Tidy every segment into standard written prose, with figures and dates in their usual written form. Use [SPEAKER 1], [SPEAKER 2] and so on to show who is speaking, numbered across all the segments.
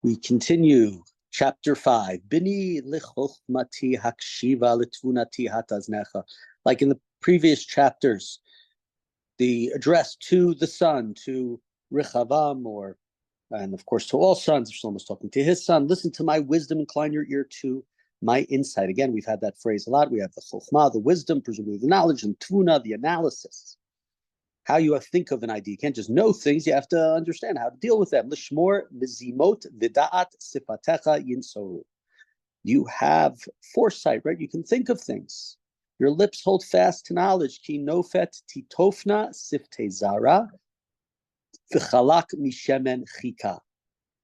[SPEAKER 1] We continue chapter 5. Bini lichochmati hakshiva litvunati hataznecha. Like in the previous chapters, the address to the son, to Rechavam, and of course to all sons. Shlomo's talking to his son. Listen to my wisdom, incline your ear to my insight. Again, we've had that phrase a lot. We have the chokhmah, the wisdom, presumably the knowledge, and tvuna, the analysis. How you think of an idea. You can't just know things. You have to understand how to deal with them. Lishmor mizimot v'da'at sifatecha yinsoru. You have foresight, right? You can think of things. Your lips hold fast to knowledge. Ki nofet titofna sifte zara v'chalak mishemen chika.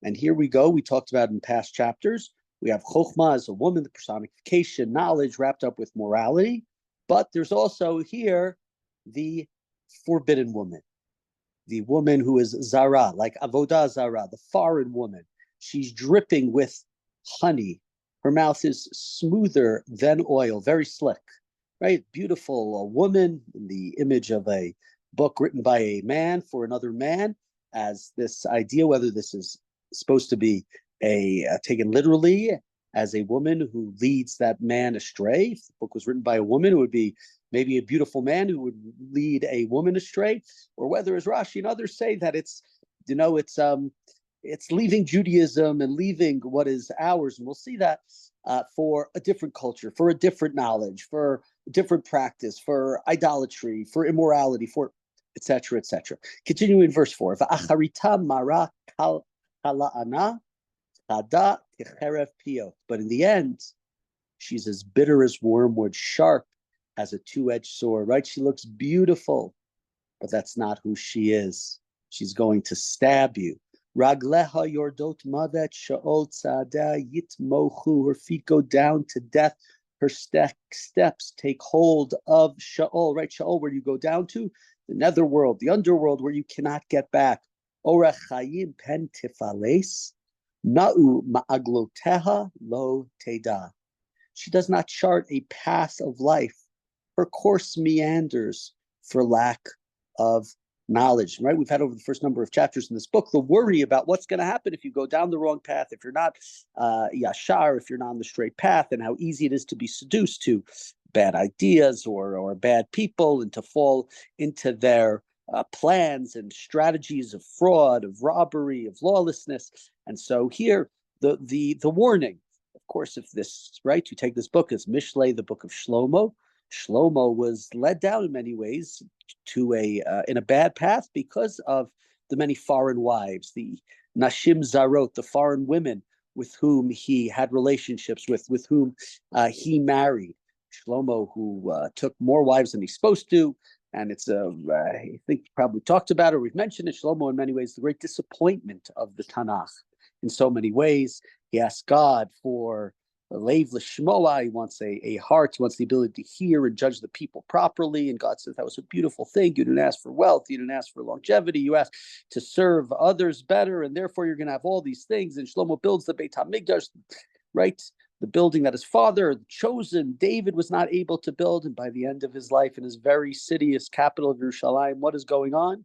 [SPEAKER 1] And here we go. We talked about in past chapters. We have chokhmah as a woman, the personification, knowledge wrapped up with morality. But there's also here the forbidden woman, the woman who is zara, like avodah zara, the foreign woman. She's dripping with honey. Her mouth is smoother than oil, very slick, right? Beautiful, a woman in the image of a book written by a man for another man, as this idea, whether this is supposed to be taken literally as a woman who leads that man astray. If the book was written by a woman, it would be maybe a beautiful man who would lead a woman astray, or whether, as Rashi and others say, that it's leaving Judaism and leaving what is ours, and we'll see that for a different culture, for a different knowledge, for a different practice, for idolatry, for immorality, for etc., etc. Continuing in verse 4, V'acharita mara kala'ana chada ticherev piyot. But in the end, she's as bitter as wormwood, sharp as a two-edged sword, right? She looks beautiful, but that's not who she is. She's going to stab you. Ragleha yordot mavet sha'ol tzadeh yitmochu. Her feet go down to death. Her steps take hold of Sha'ol, right? Sha'ol, where you go down to the netherworld, the underworld, where you cannot get back. Orech chayim pen tifales, na'u ma'agloteha lo teda. She does not chart a path of life. Her course meanders for lack of knowledge, right? We've had over the first number of chapters in this book the worry about what's going to happen if you go down the wrong path, if you're not yashar, if you're not on the straight path, and how easy it is to be seduced to bad ideas or bad people and to fall into their plans and strategies of fraud, of robbery, of lawlessness. And so here, the warning, of course, if this, right, you take this book as Mishlei, the book of Shlomo. Shlomo was led down in many ways to in a bad path because of the many foreign wives, the nashim zarot, the foreign women with whom he had relationships with whom he married. Shlomo, who took more wives than he's supposed to, and it's I think we probably talked about it, or we've mentioned it. Shlomo, in many ways, the great disappointment of the Tanakh. In so many ways, he asked God for Leiv Lishmoa. He wants a heart. He wants the ability to hear and judge the people properly. And God says that was a beautiful thing. You didn't ask for wealth. You didn't ask for longevity. You asked to serve others better, and therefore you're going to have all these things. And Shlomo builds the Beit HaMikdash, right? The building that his father, chosen David, was not able to build. And by the end of his life, in his very city, his capital of Yerushalayim, what is going on?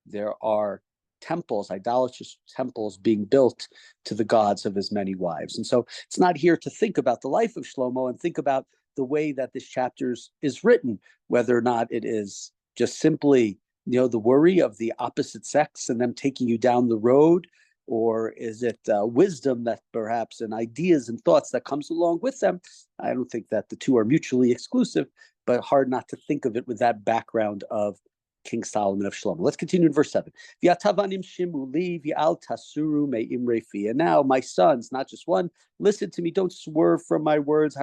[SPEAKER 1] There are temples, idolatrous temples being built to the gods of his many wives. And so it's not here to think about the life of Shlomo and think about the way that this chapter is written, whether or not it is just simply, the worry of the opposite sex and them taking you down the road, or is it wisdom that perhaps and ideas and thoughts that comes along with them? I don't think that the two are mutually exclusive, but hard not to think of it with that background of King Solomon of Shlomo. Let's continue in verse 7. And now, my sons, not just one, listen to me, don't swerve from my words.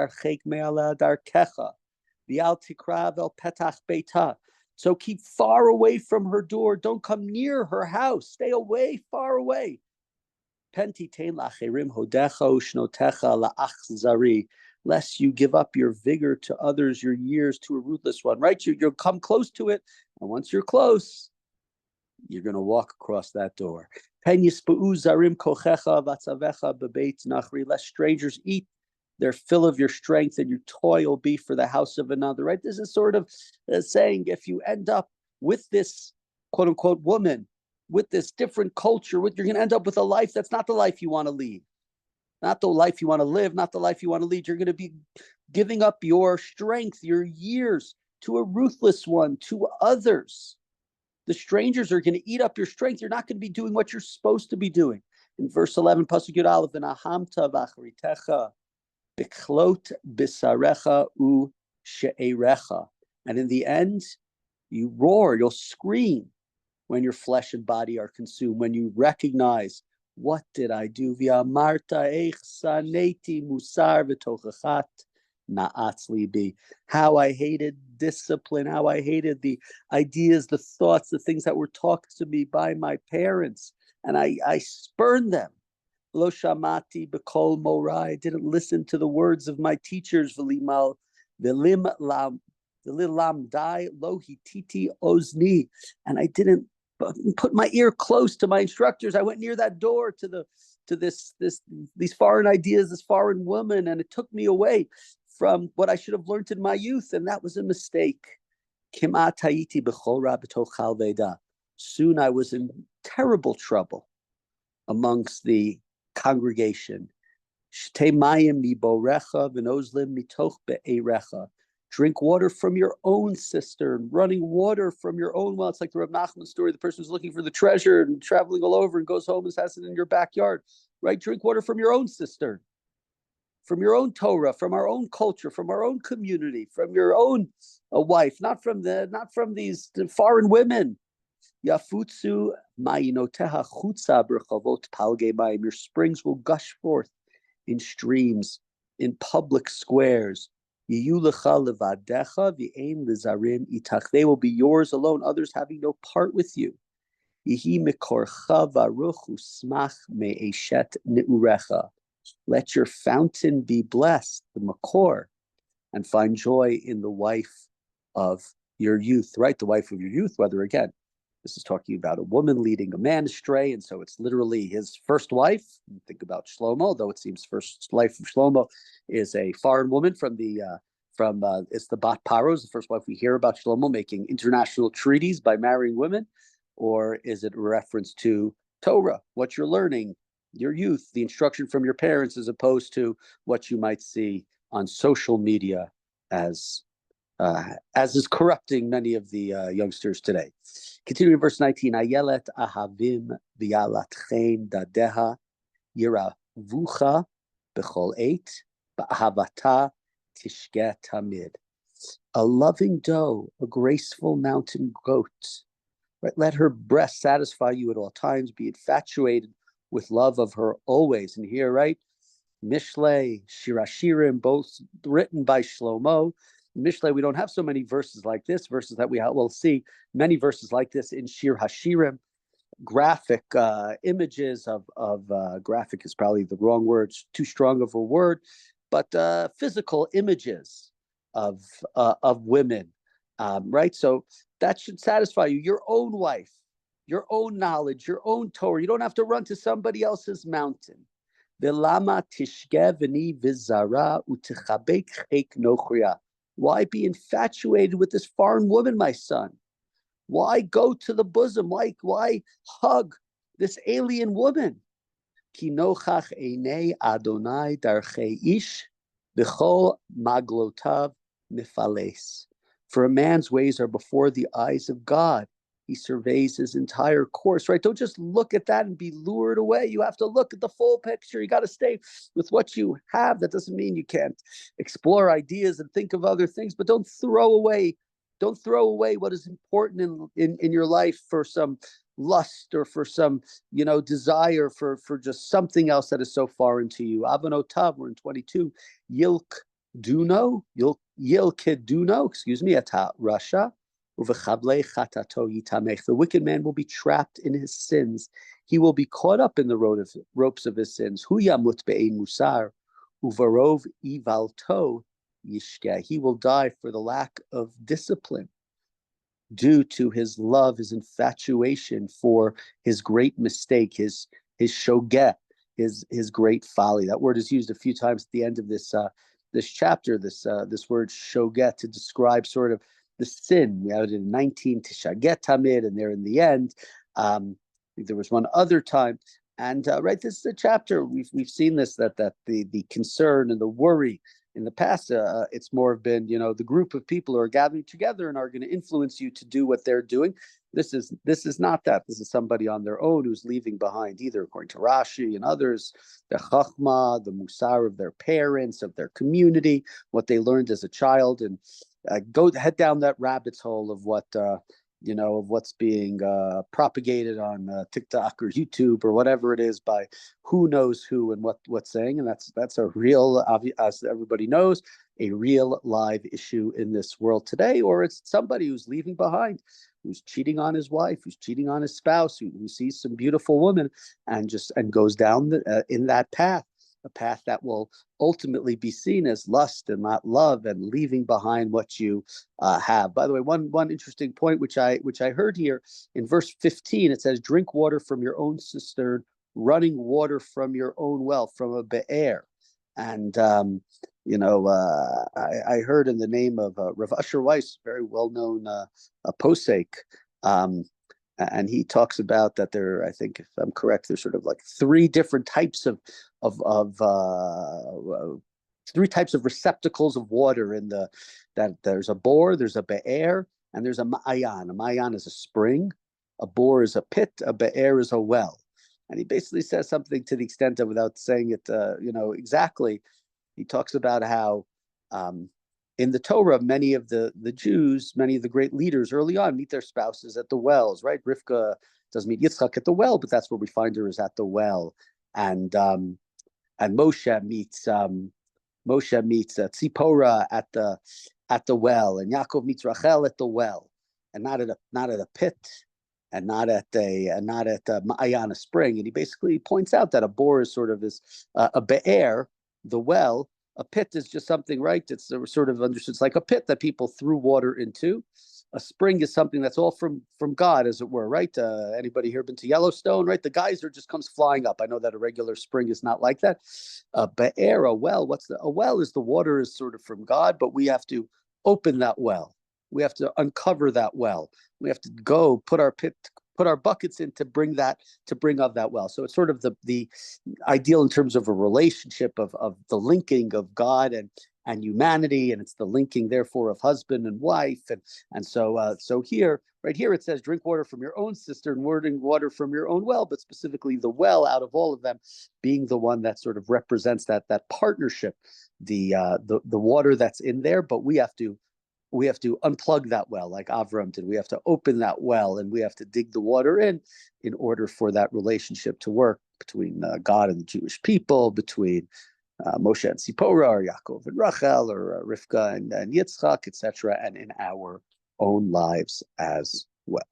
[SPEAKER 1] So keep far away from her door. Don't come near her house. Stay away, far away. Lest you give up your vigor to others, your years to a ruthless one, right? You'll come close to it, and once you're close, you're going to walk across that door. Lest strangers eat their fill of your strength, and your toil be for the house of another, right? This is sort of saying, if you end up with this quote-unquote woman with this different culture, you're going to end up with a life that's not the life you want to lead, not the life you want to live, not the life you want to lead. You're going to be giving up your strength, your years to a ruthless one, to others. The strangers are going to eat up your strength. You're not going to be doing what you're supposed to be doing. In verse 11, Pasuk Yud Aleph, v'nahamta v'acharitecha b'chlot b'sarecha u she'erecha. And in the end, you roar, you'll scream when your flesh and body are consumed, when you recognize, what did I do? V'amarta eich saneti musar v'tochachat na'atz libi. How I hated discipline, how I hated the ideas, the thoughts, the things that were taught to me by my parents, and I spurned them. Lo shamati b'kol morai. I didn't listen to the words of my teachers. V'lim dai lo hititi ozni. And I didn't put my ear close to my instructors. I went near that door to these foreign ideas, this foreign woman, and it took me away from what I should have learned in my youth, and that was a mistake. Soon I was in terrible trouble amongst the congregation. Drink water from your own cistern, running water from your own well. It's like the Reb Nachman story. The person who's looking for the treasure and traveling all over and goes home and has it in your backyard, right? Drink water from your own cistern, from your own Torah, from our own culture, from our own community, from your own wife, not from these foreign women. Yafutsu ma'inoteha chutza b'rechavot palgei mayim. Your springs will gush forth in streams, in public squares. They will be yours alone, others having no part with you. Let your fountain be blessed, the makor, and find joy in the wife of your youth, right? The wife of your youth, whether again, this is talking about a woman leading a man astray, and so it's literally his first wife. Think about Shlomo, though it seems first wife of Shlomo is a foreign woman from it's the Bat Paros, the first wife we hear about Shlomo making international treaties by marrying women, or is it a reference to Torah, what you're learning, your youth, the instruction from your parents, as opposed to what you might see on social media as is corrupting many of the youngsters today. Continuing verse 19, Ayelet ahavim v'yalatchein dadeha yiravucha b'chol eit ba'ahavata tishke tamid. A loving doe, a graceful mountain goat, right? Let her breast satisfy you at all times. Be infatuated with love of her always. And here, right, Mishlei, Shirashirim, both written by Shlomo. Mishlei, we don't have so many verses like this, verses that we'll see many verses like this in Shir Hashirim, graphic images of graphic is probably the wrong word, too strong of a word, but physical images of women, right? So that should satisfy you. Your own wife, your own knowledge, your own Torah. You don't have to run to somebody else's mountain. Why be infatuated with this foreign woman, my son? Why go to the bosom? Why hug this alien woman? Ki nochach einei Adonai darchei ish b'chol maglotav mifales. For a man's ways are before the eyes of God. He surveys his entire course, right? Don't just look at that and be lured away. You have to look at the full picture. You got to stay with what you have. That doesn't mean you can't explore ideas and think of other things, but don't throw away what is important in your life for some lust or for some, desire for just something else that is so foreign to you. Avonotav, we're in 22. Yilkeduno, ata rasha. The wicked man will be trapped in his sins. He will be caught up in the ropes of his sins. He will die for the lack of discipline due to his love, his infatuation for his great mistake, his shogeh, his great folly. That word is used a few times at the end of this chapter. This word shogeh to describe sort of the sin. We have it in 19 Tishaget Tamid, and there in the end. think there was one other time. And right, this is a chapter we've seen this, that the concern and the worry in the past, it's more been, the group of people who are gathering together and are going to influence you to do what they're doing. This is not that. This is somebody on their own who's leaving behind, either according to Rashi and others, the chachma, the musar of their parents, of their community, what they learned as a child, and head down that rabbit's hole of what of what's being propagated on TikTok or YouTube or whatever it is by who knows who and what's saying. And that's a real, as everybody knows, a real live issue in this world today. Or it's somebody who's leaving behind, who's cheating on his wife, who's cheating on his spouse, who sees some beautiful woman and goes down in that path. A path that will ultimately be seen as lust and not love, and leaving behind what you have. By the way, one interesting point which I heard here in verse 15, it says, "Drink water from your own cistern, running water from your own well, from a be'er." And I heard in the name of Rav Asher Weiss, very well-known posek, and he talks about that there, I think if I'm correct, there's sort of like three different types of three types of receptacles of water that there's a bore, there's a be'er, and there's a ma'ayan. A ma'ayan is a spring, a bore is a pit, a be'er is a well. And he basically says something to the extent of, without saying it exactly, he talks about how in the Torah, many of the Jews, many of the great leaders early on meet their spouses at the wells, right? Rivka does meet Yitzchak at the well, but that's where we find her, is at the well. And Moshe meets Tzipora at the well, and Yaakov meets Rachel at the well, and not at a pit, and not at a Ma'ayan, spring. And he basically points out that a bore is sort of a be'er, the well. A pit is just something, right? It's sort of understood. It's like a pit that people threw water into. A spring is something that's all from God, as it were, right? Anybody here been to Yellowstone, right? The geyser just comes flying up. I know that a regular spring is not like that. Be'er, a well. A well is the water is sort of from God, but we have to open that well. We have to uncover that well. We have to go put our buckets in to bring of that well. So it's sort of the ideal in terms of a relationship of the linking of God and humanity, and it's the linking therefore of husband and wife, and so here, right here, it says, "Drink water from your own cistern, water from your own well," but specifically the well out of all of them being the one that sort of represents that partnership, the water that's in there, but we have to unplug that well, like Avram did. We have to open that well, and we have to dig the water in order for that relationship to work between God and the Jewish people, between Moshe and Tzipora, or Yaakov and Rachel, or Rivka and Yitzchak, etc., and in our own lives as well.